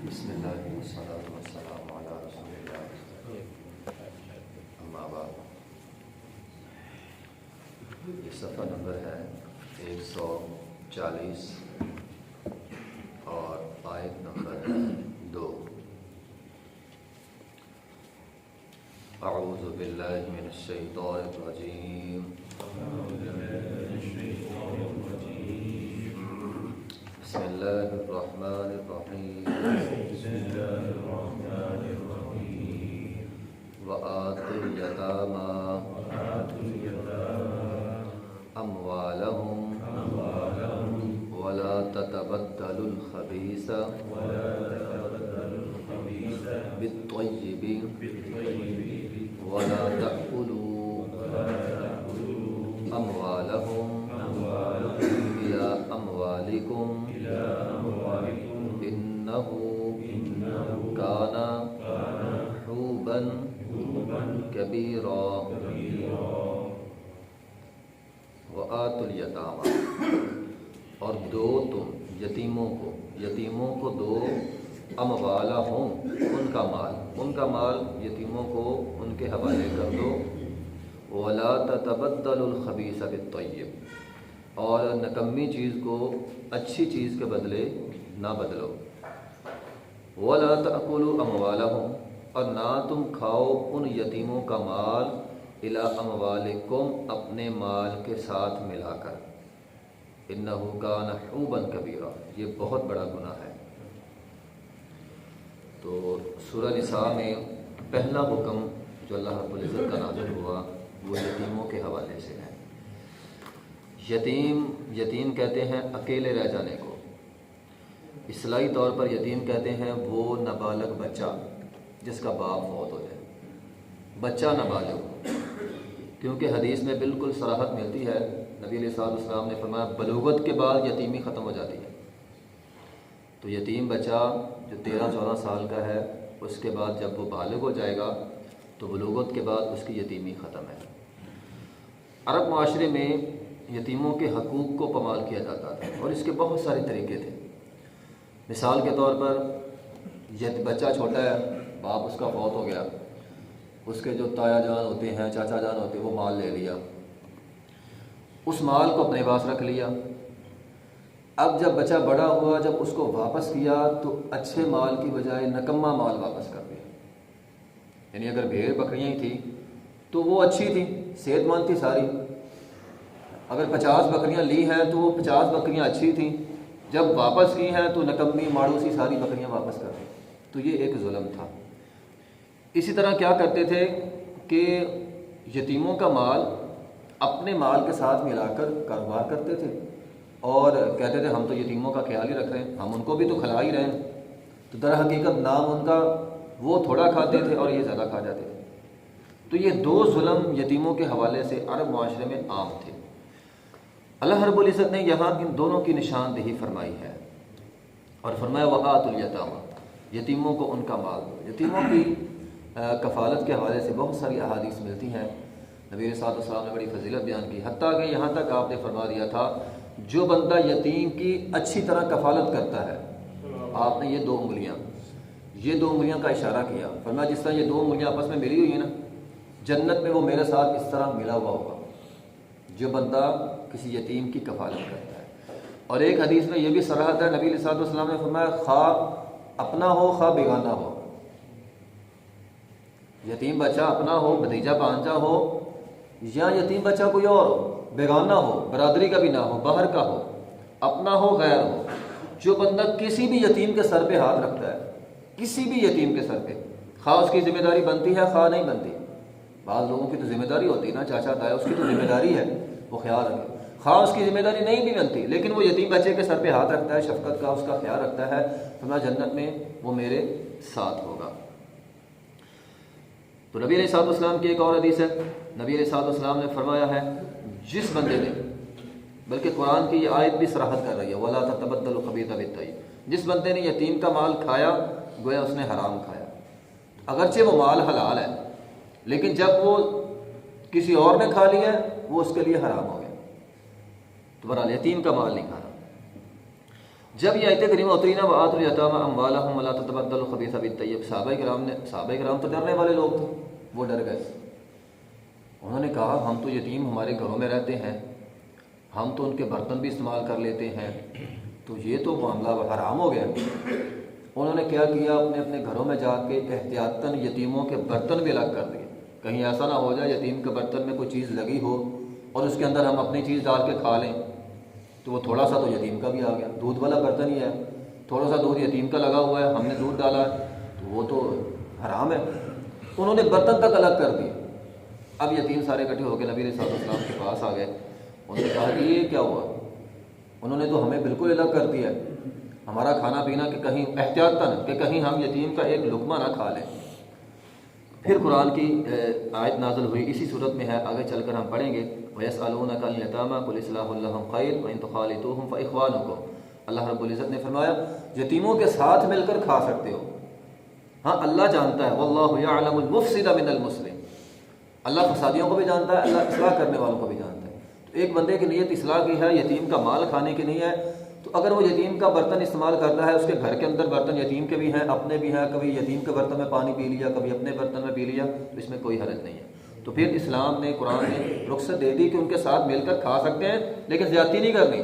بسم اللہ والصلاۃ والسلام علی رسول اللہ، اما بعد۔ یہ صفحہ نمبر ہے 140 اور آیت نمبر 2۔ اعوذ باللہ من الشیطان الرجیم، بسم اللہ الرحمن الرحیم، وآتوا اليتامى أموالهم ولا تتبدلوا الخبيث بالطيب ولا تأكلوا أموالهم إلى أموالكم إنه كان حوبا كبيرا وآتوا اليتامى، اور دو تم یتیموں کو دو، اموالہم، ان کا مال یتیموں کو ان کے حوالے کر دو، ولا تتبدلوا الخبیث بالطیب، اور نکمی چیز کو اچھی چیز کے بدلے نہ بدلو، ولا تأکلوا اموالہم، اور نہ تم کھاؤ ان یتیموں کا مال، الی اموالکم، اپنے مال کے ساتھ ملا کر، انہ کان حوبا کبیرا، یہ بہت بڑا گناہ ہے۔ تو سورہ نساء میں پہلا حکم جو اللہ رب العزت کا نازل ہوا وہ یتیموں کے حوالے سے ہے۔ یتیم کہتے ہیں اکیلے رہ جانے کو، اصطلاحی طور پر یتیم کہتے ہیں وہ نابالغ بچہ جس کا باپ فوت ہو جائے، بچہ نابالغ، کیونکہ حدیث میں بالکل صراحت ملتی ہے، نبی علیہ الصلوۃ والسلام نے فرمایا بلوغت کے بعد یتیمی ختم ہو جاتی ہے۔ تو یتیم بچہ جو 13-14 سال کا ہے، اس کے بعد جب وہ بالغ ہو جائے گا تو بلوغت کے بعد اس کی یتیمی ختم ہے۔ عرب معاشرے میں یتیموں کے حقوق کو پامال کیا جاتا تھا، اور اس کے بہت سارے طریقے تھے۔ مثال کے طور پر بچہ چھوٹا ہے، باپ اس کا فوت ہو گیا، اس کے جو تایا جان ہوتے ہیں، چاچا جان ہوتے ہیں، وہ مال لے لیا، اس مال کو اپنے پاس رکھ لیا۔ اب جب بچہ بڑا ہوا، جب اس کو واپس کیا تو اچھے مال کی بجائے نکما مال واپس کر دیا۔ یعنی اگر بھیڑ بکریاں ہی تھیں تو وہ اچھی تھیں، صحت مند تھی ساری، اگر 50 بکریاں لی ہیں تو وہ 50 بکریاں اچھی تھیں، جب واپس کی ہیں تو نکمی ماڑو سی ساری بکریاں واپس کر دیں۔ تو یہ ایک ظلم تھا۔ اسی طرح کیا کرتے تھے کہ یتیموں کا مال اپنے مال کے ساتھ ملا کر کاروبار کرتے تھے، اور کہتے تھے ہم تو یتیموں کا خیال ہی رکھ رہے ہیں، ہم ان کو بھی تو کھلا ہی رہے ہیں۔ تو در حقیقت نام ان کا وہ تھوڑا کھاتے تھے اور یہ زیادہ کھا جاتے تھے۔ تو یہ دو ظلم یتیموں کے حوالے سے عرب معاشرے میں عام تھے۔ اللہ رب العزت نے یہاں ان دونوں کی نشاندہی فرمائی ہے، اور فرمایا وآتوا الیتامى، یتیموں کو ان کا مال دو۔ یتیموں کی کفالت کے حوالے سے بہت ساری احادیث ملتی ہیں، نبی علیہ الصلوۃ والسلام نے بڑی فضیلت بیان کی، حتیٰ کہ یہاں تک آپ نے فرما دیا تھا جو بندہ یتیم کی اچھی طرح کفالت کرتا ہے، آپ نے یہ دو انگلیاں کا اشارہ کیا، فرمایا جس طرح یہ دو انگلیاں آپس میں ملی ہوئی ہیں نا، جنت میں وہ میرے ساتھ اس طرح ملا ہوا ہوگا جو بندہ کسی یتیم کی کفالت کرتا ہے۔ اور ایک حدیث میں یہ بھی صراحت ہے، نبی علیہ الصلوۃ والسلام نے فرمایا خواہ اپنا ہو خواہ بیگانہ ہو، یتیم بچہ اپنا ہو، بھتیجا بھانجا ہو، یا یتیم بچہ کوئی اور ہو، بیگانہ ہو، برادری کا بھی نہ ہو، باہر کا ہو، اپنا ہو غیر ہو، جو بندہ کسی بھی یتیم کے سر پہ ہاتھ رکھتا ہے، کسی بھی یتیم کے سر پہ، خواہ اس کی ذمہ داری بنتی ہے خواہ نہیں بنتی، بعض لوگوں کی تو ذمہ داری ہوتی ہے نا، چاچا تایا اس کی تو ذمہ داری ہے وہ خیال رکھے، خواہ اس کی ذمہ داری نہیں بھی بنتی لیکن وہ یتیم بچے کے سر پہ ہاتھ رکھتا ہے، شفقت کا اس کا خیال رکھتا ہے، فرمایا جنت میں وہ میرے ساتھ ہوگا۔ تو نبی علیہ الصلوۃ والسلام کی ایک اور حدیث ہے، نبی علیہ الصلوۃ والسلام نے فرمایا ہے جس بندے نے، بلکہ قرآن کی یہ آیت بھی صراحت کر رہی ہے وَلَا تَتَبَدَّلُوا الْخَبِيثَ بِالطَّيِّبِ، جس بندے نے یتیم کا مال کھایا گویا اس نے حرام کھایا، اگرچہ وہ مال حلال ہے لیکن جب وہ کسی اور نے کھا لیا وہ اس کے لیے حرام ہو گیا۔ تو بہرحال یتیم کا مال نہیں کھانا۔ جب یہ آیت کریمہ اتری نا وآتوا الیتامی اموالہم ولا تتبدلوا الخبیث بالطیب، صحابہ کرام تو ڈرنے والے لوگ تھے، وہ ڈر گئے۔ انہوں نے کہا ہم تو یتیم ہمارے گھروں میں رہتے ہیں، ہم تو ان کے برتن بھی استعمال کر لیتے ہیں، تو یہ تو معاملہ حرام ہو گیا۔ انہوں نے کیا کیا، اپنے اپنے گھروں میں جا کے احتیاطاً یتیموں کے برتن بھی الگ کر دیے، کہیں ایسا نہ ہو جائے یتیم کے برتن میں کوئی چیز لگی ہو اور اس کے اندر ہم اپنی چیز ڈال کے کھا لیں، تو وہ تھوڑا سا تو یتیم کا بھی آ گیا، دودھ والا برتن ہی ہے، تھوڑا سا دودھ یتیم کا لگا ہوا ہے، ہم نے دودھ ڈالا ہے تو وہ تو حرام ہے۔ انہوں نے برتن تک الگ کر دیے۔ اب یتیم سارے اکٹھے ہو کے نبی علیہ السلام کے پاس آ گئے، انہوں نے کہا کہ یہ کیا ہوا، انہوں نے تو ہمیں بالکل الگ کر دیا ہے ہمارا کھانا پینا، کہ کہیں احتیاطاً کہ کہیں ہم یتیم کا ایک لقمہ نہ کھا لیں۔ پھر قرآن کی آیت نازل ہوئی، اسی صورت میں ہے، آگے چل کر ہم پڑھیں گے وَيَسْأَلُونَكَ الْيَتَامَى قُلْ إِصْلَاحٌ لَهُمْ خَيْرٌ وَإِن تُخَالِطُوهُمْ فَإِخْوَانُكُمْ۔ اللہ رب العزت نے فرمایا یتیموں کے ساتھ مل کر کھا سکتے ہو، ہاں اللہ جانتا ہے، وَاللَّهُ يَعْلَمُ الْمُفْسِدَ مِنَ الْمُصْلِحِ، اللہ فسادیوں کو بھی جانتا ہے، اللہ اصلاح کرنے والوں کو بھی جانتا ہے۔ تو ایک بندے کی نیت اصلاح کی ہے، یتیم کا مال کھانے کی نہیں ہے، تو اگر وہ یتیم کا برتن استعمال کرتا ہے، اس کے گھر کے اندر برتن یتیم کے بھی ہیں، اپنے بھی ہیں، کبھی یتیم کے برتن میں پانی پی لیا، کبھی اپنے برتن میں پی لیا، تو اس میں کوئی حرج نہیں ہے۔ تو پھر اسلام نے، قرآن نے رخصت دے دی کہ ان کے ساتھ مل کر کھا سکتے ہیں، لیکن زیادتی نہیں کرنی،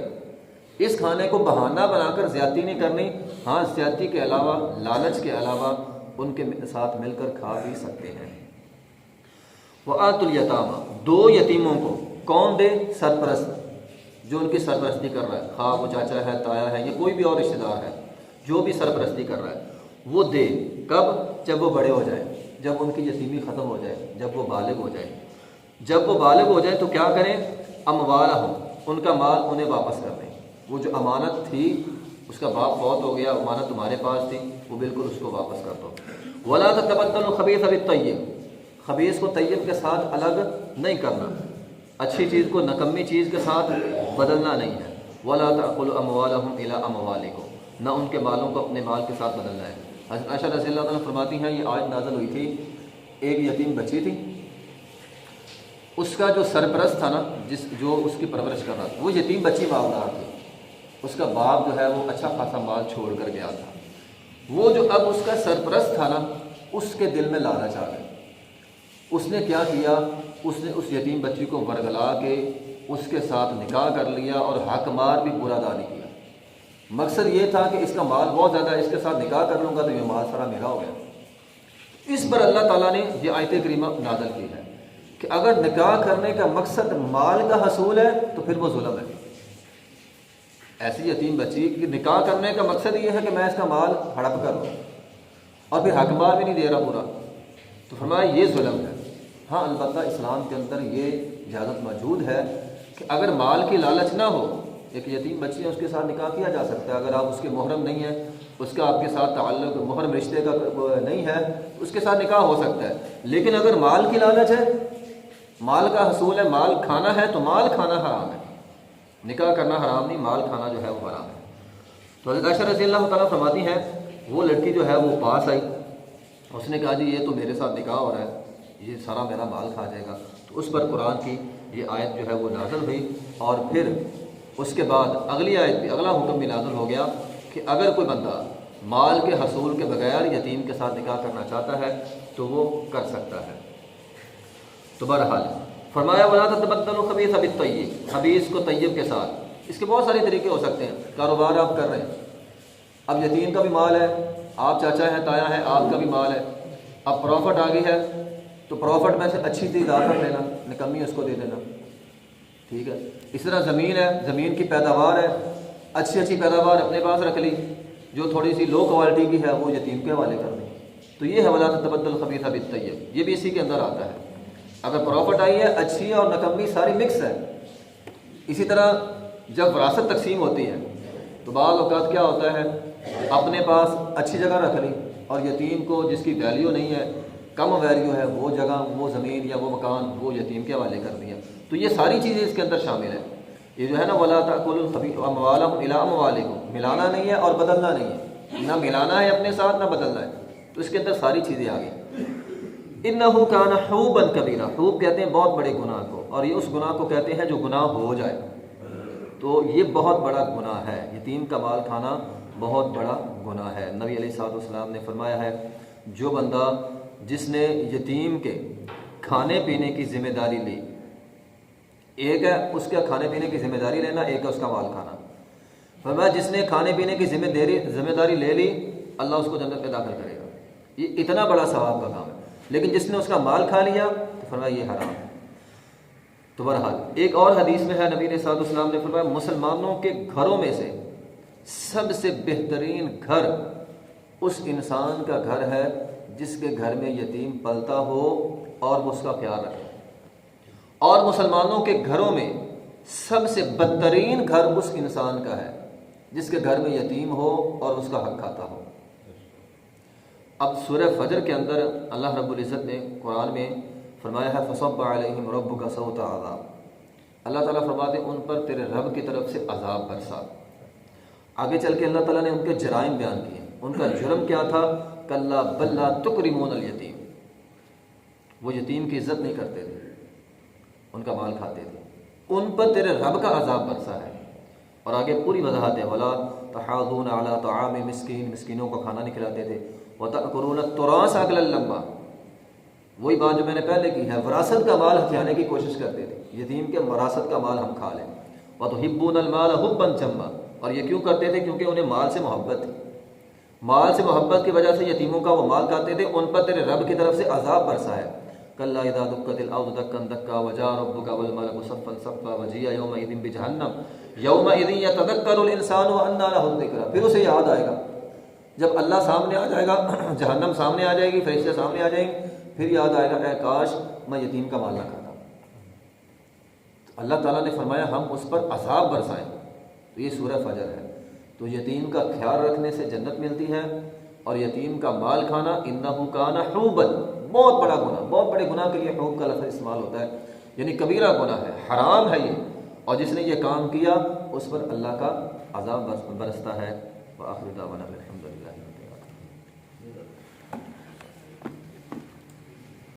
اس کھانے کو بہانہ بنا کر زیادتی نہیں کرنی۔ ہاں زیادتی کے علاوہ، لالچ کے علاوہ ان کے ساتھ مل کر کھا بھی سکتے ہیں۔ وَآتُوا الْيَتَامَى، دو یتیموں کو کون دے؟ سرپرست، جو ان کی سرپرستی کر رہا ہے، خواہ وہ چاچا ہے، تایا ہے، یا کوئی بھی اور رشتہ دار ہے، جو بھی سرپرستی کر رہا ہے وہ دے۔ کب؟ جب وہ بڑے ہو جائیں، جب ان کی یتیمی ختم ہو جائے، جب وہ بالغ ہو جائے۔ جب وہ بالغ ہو جائے تو کیا کریں؟ اموالہم، ان کا مال انہیں واپس کر دیں۔ وہ جو امانت تھی، اس کا باپ فوت ہو گیا، امانت تمہارے پاس تھی، وہ بالکل اس کو واپس کر دو۔ ولا تتبدلوا الخبیث بالطیب، خبیث کو طیب کے ساتھ الگ نہیں کرنا، اچھی چیز کو نکمی چیز کے ساتھ بدلنا نہیں ہے۔ ولا تأکلوا اموالہم الی اموالکم، نہ ان کے مالوں کو اپنے مال کے ساتھ بدلنا ہے۔ حضرت عائشہ رضی اللہ عنہ فرماتی ہیں، یہ آیت نازل ہوئی تھی، ایک یتیم بچی تھی، اس کا جو سرپرست تھا نا، جو اس کی پرورش کر رہا تھا، وہ یتیم بچی مالدار تھی، اس کا باپ جو ہے وہ اچھا خاصا مال چھوڑ کر گیا تھا۔ وہ جو اب اس کا سرپرست تھا نا، اس کے دل میں لالچ آ گئی، اس نے کیا کیا، اس نے اس یتیم بچی کو ورگلا کے اس کے ساتھ نکاح کر لیا اور حق مار بھی پورا ادا نہیں کیا۔ مقصد یہ تھا کہ اس کا مال بہت زیادہ ہے، اس کے ساتھ نکاح کر لوں گا تو یہ مال سارا میرا ہو گیا۔ اس پر اللہ تعالیٰ نے یہ آیت کریمہ نازل کی ہے کہ اگر نکاح کرنے کا مقصد مال کا حصول ہے تو پھر وہ ظلم ہے۔ ایسی یتیم بچی کہ نکاح کرنے کا مقصد یہ ہے کہ میں اس کا مال ہڑپ کر لوں اور پھر حق مال بھی نہیں دے رہا پورا، تو فرمایا یہ ظلم ہے۔ ہاں البتہ اسلام کے اندر یہ اجازت موجود ہے کہ اگر مال کی لالچ نہ ہو، ایک یتیم بچی ہے، اس کے ساتھ نکاح کیا جا سکتا ہے، اگر آپ اس کے محرم نہیں ہیں، اس کا آپ کے ساتھ تعلق محرم رشتے کا نہیں ہے، اس کے ساتھ نکاح ہو سکتا ہے۔ لیکن اگر مال کی لالچ ہے، مال کا حصول ہے، مال کھانا ہے، تو مال کھانا حرام ہے، نکاح کرنا حرام نہیں، مال کھانا جو ہے وہ حرام ہے۔ تو حضرت عائشہ رضی اللہ تعالیٰ فرماتی ہیں، وہ لڑکی جو ہے وہ پاس آئی، اس نے کہا جی یہ تو میرے ساتھ نکاح ہو رہا ہے، یہ سارا میرا مال کھا جائے گا۔ تو اس پر قرآن کی یہ آیت جو ہے وہ نازل ہوئی، اور پھر اس کے بعد اگلی آیت بھی، اگلا حکم بھی نازل ہو گیا کہ اگر کوئی بندہ مال کے حصول کے بغیر یتیم کے ساتھ نکاح کرنا چاہتا ہے تو وہ کر سکتا ہے۔ تو بہرحال فرمایا وَلَا تَتَبَدَّلُوا الْخَبِيثَ بِالطَّيِّبِ، خبیث کو طیب کے ساتھ۔ اس کے بہت سارے طریقے ہو سکتے ہیں، کاروبار آپ کر رہے ہیں، اب یتیم کا بھی مال ہے، آپ چاچا ہیں، تایا ہیں، آپ کا بھی مال ہے، اب پروفٹ آ گئی ہے تو پروفٹ میں سے اچھی چیز آپ رکھ لینا، نکمی اس کو دے دینا، ٹھیک ہے۔ اس طرح زمین ہے، زمین کی پیداوار ہے، اچھی اچھی پیداوار اپنے پاس رکھ لی، جو تھوڑی سی لو کوالٹی کی ہے وہ یتیم کے حوالے کر دیں۔ تو یہ ہے وَلَا تَتَبَدَّلُوا الْخَبِيثَ بِالطَّيِّبِ، یہ بھی اسی کے اندر آتا ہے۔ اگر پروفٹ آئی ہے، اچھی اور نکمی ساری مکس ہے۔ اسی طرح جب وراثت تقسیم ہوتی ہے تو بعض اوقات کیا ہوتا ہے، اپنے پاس اچھی جگہ رکھ لی اور یتیم کو جس کی ویلیو نہیں ہے، کم ویلیو ہے، وہ جگہ، وہ زمین یا وہ مکان وہ یتیم کے حوالے کر دیا۔ تو یہ ساری چیزیں اس کے اندر شامل ہیں۔ یہ جو ہے نا وَلَا تَأْكُلُوا أَمْوَالَكُمْ إِلَىٰ أَمْوَالِكُمْ، ملانا نہیں ہے اور بدلنا نہیں ہے، نہ ملانا ہے اپنے ساتھ نہ بدلنا ہے، تو اس کے اندر ساری چیزیں آ گئی۔ إِنَّهُ كَانَ حُوبًا كَبِيرًا، حوب کہتے ہیں بہت بڑے گناہ کو، اور یہ اس گناہ کو کہتے ہیں جو گناہ ہو جائے۔ تو یہ بہت بڑا گناہ ہے، یتیم کا مال کھانا بہت بڑا گناہ ہے۔ نبی علیہ الصلوۃ والسلام نے فرمایا ہے جو بندہ جس نے یتیم کے کھانے پینے کی ذمہ داری لی، ایک ہے اس کا کھانے پینے کی ذمہ داری لینا، ایک ہے اس کا مال کھانا، فرمایا جس نے کھانے پینے کی ذمہ داری لے لی اللہ اس کو جنت میں داخل کرے گا، یہ اتنا بڑا ثواب کا کام ہے۔ لیکن جس نے اس کا مال کھا لیا تو فرمایا یہ حرام ہے۔ تو بہرحال ایک اور حدیث میں ہے نبی صلی اللہ علیہ وسلم نے فرمایا مسلمانوں کے گھروں میں سے سب سے بہترین گھر اس انسان کا گھر ہے جس کے گھر میں یتیم پلتا ہو اور وہ اس کا خیال رکھے، اور مسلمانوں کے گھروں میں سب سے بدترین گھر اس انسان کا ہے جس کے گھر میں یتیم ہو اور اس کا حق کھاتا ہو۔ اب سورہ فجر کے اندر اللہ رب العزت نے قرآن میں فرمایا ہے فصب علیہم ربک صوت عذاب، اللہ تعالیٰ فرماتے ان پر تیرے رب کی طرف سے عذاب برسا۔ آگے چل کے اللہ تعالیٰ نے ان کے جرائم بیان کیے، ان کا جرم کیا تھا، کلا بل لا تکرمون الیتیم، وہ یتیم کی عزت نہیں کرتے تھے، ان کا مال کھاتے تھے، ان پر تیرے رب کا عذاب برسا ہے۔ اور آگے پوری وضاحت ہے ولا تحاضون علی طعام مسکین، مسکینوں کو کھانا نہیں کھلاتے تھے، وتأکلون التراث اکلا لما، وہی بات جو میں نے پہلے کی ہے، وراثت کا مال کھانے کی کوشش کرتے تھے، یتیم کے وراثت کا مال ہم کھا لیں۔ وتحبون المال حبا جما، اور یہ کیوں کرتے تھے؟ کیونکہ انہیں مال سے محبت تھی، مال سے محبت کی وجہ سے یتیموں کا وہ مال کھاتے تھے، ان پر تیرے رب کی طرف سے عذاب برسا ہے۔ کلا اذا دکت الارض دکا دکا وجاء ربک والملک صفا صفا وجیء یومئذ بجہنم یومئذ یتذکر الانسان وانى له الذکری، پھر اسے یاد آئے گا جب اللہ سامنے آ جائے گا، جہنم سامنے آ جائے گی، فرشتے سامنے آ جائیں گے، پھر یاد آئے گا اے کاش میں یتیم کا مال نہ کھاتا۔ تو اللہ تعالیٰ نے فرمایا ہم اس پر عذاب برسائیں، تو یہ سورہ فجر ہے۔ تو یتیم کا خیال رکھنے سے جنت ملتی ہے، اور یتیم کا مال کھانا انہ کان حوبا، بہت بڑا گناہ، بہت بڑے گناہ کے لیے حوب کا لفظ استعمال ہوتا ہے، یعنی کبیرہ گناہ ہے، حرام ہے یہ، اور جس نے یہ کام کیا اس پر اللہ کا عذاب برستا ہے۔ وآخر دعوانا الحمدللہ رب العالمین۔